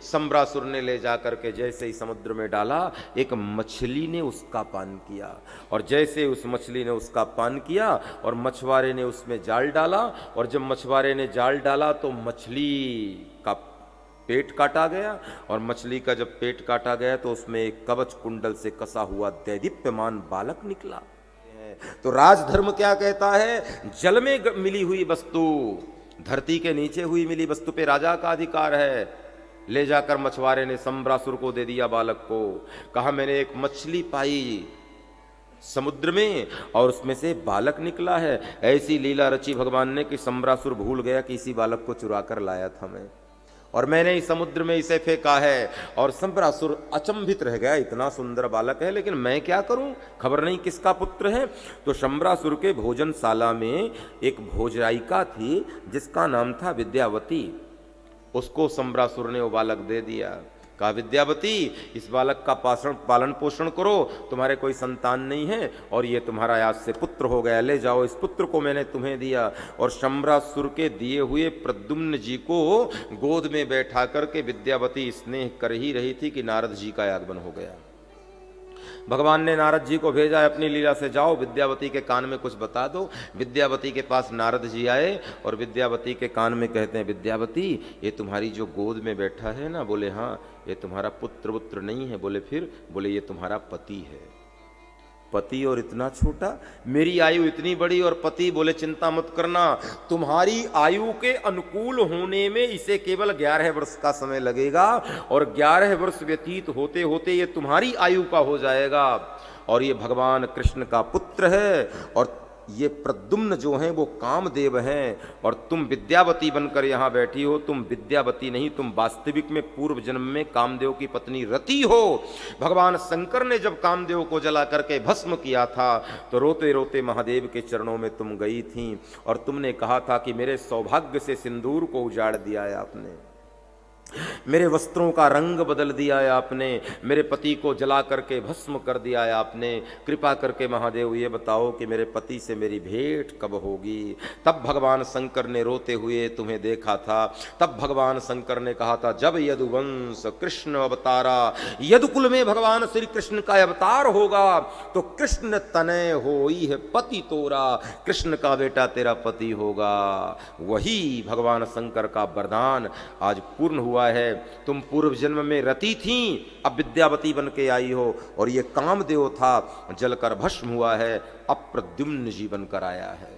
सम्रासुर ने ले जाकर के जैसे ही समुद्र में डाला, एक मछली ने उसका पान किया, और जैसे उस मछली ने उसका पान किया और मछुआरे ने उसमें जाल डाला, और जब मछुआरे ने जाल डाला तो मछली का पेट काटा गया, और मछली का जब पेट काटा गया तो उसमें एक कवच कुंडल से कसा हुआ दैदीप्यमान बालक निकला। तो राजधर्म क्या कहता है? जल में मिली हुई वस्तु, धरती के नीचे हुई मिली वस्तु पे राजा का अधिकार है। ले जाकर मछुआरे ने सम्रासुर को दे दिया बालक को, कहा मैंने एक मछली पाई समुद्र में और उसमें से बालक निकला है। ऐसी लीला रची भगवान ने कि सम्रासुर भूल गया कि इसी बालक को चुरा कर लाया था मैं, और मैंने इस समुद्र में इसे फेंका है। और सम्रासुर अचंभित रह गया, इतना सुंदर बालक है लेकिन मैं क्या करूं, खबर नहीं किसका पुत्र है। तो सम्रासुर के भोजनशाला में एक भोजायिका थी जिसका नाम था विद्यावती, उसको सम्रासुर ने वो बालक दे दिया। कहा विद्यावती, इस बालक का पालन पोषण करो, तुम्हारे कोई संतान नहीं है और ये तुम्हारा आज से पुत्र हो गया, ले जाओ, इस पुत्र को मैंने तुम्हें दिया। और सम्रासुर के दिए हुए प्रद्युम्न जी को गोद में बैठा करके विद्यावती स्नेह कर ही रही थी कि नारद जी का आगमन हो गया। भगवान ने नारद जी को भेजा अपनी लीला से, जाओ विद्यावती के कान में कुछ बता दो। विद्यावती के पास नारद जी आए और विद्यावती के कान में कहते हैं, विद्यावती ये तुम्हारी जो गोद में बैठा है ना, बोले हाँ, ये तुम्हारा पुत्र नहीं है। बोले फिर? बोले ये तुम्हारा पति है। पति और इतना छोटा, मेरी आयु इतनी बड़ी और पति। बोले चिंता मत करना, तुम्हारी आयु के अनुकूल होने में इसे केवल 11 वर्ष का समय लगेगा, और 11 वर्ष व्यतीत होते होते ये तुम्हारी आयु का हो जाएगा। और ये भगवान कृष्ण का पुत्र है, और ये प्रद्युम्न जो हैं वो कामदेव हैं, और तुम विद्यावती बनकर यहाँ बैठी हो। तुम विद्यावती नहीं, तुम वास्तविक में पूर्व जन्म में कामदेव की पत्नी रति हो। भगवान शंकर ने जब कामदेव को जला करके भस्म किया था तो रोते रोते महादेव के चरणों में तुम गई थी, और तुमने कहा था कि मेरे सौभाग्य से सिंदूर को उजाड़ दिया है आपने, मेरे वस्त्रों का रंग बदल दिया है आपने, मेरे पति को जला करके भस्म कर दिया है आपने। कृपा करके महादेव ये बताओ कि मेरे पति से मेरी भेंट कब होगी। तब भगवान शंकर ने रोते हुए तुम्हें देखा था। तब भगवान शंकर ने कहा था, जब यदुवंश कृष्ण अवतारा, यदुकुल में भगवान श्री कृष्ण का अवतार होगा तो कृष्ण तनय होई है पति तोरा, कृष्ण का बेटा तेरा पति होगा। वही भगवान शंकर का वरदान आज पूर्ण हुआ है। तुम पूर्व जन्म में रति थी, अब विद्यावती बन के आई हो, और ये कामदेव था जलकर भस्म हुआ है, अब प्रद्युम्न जी बनकर आया है।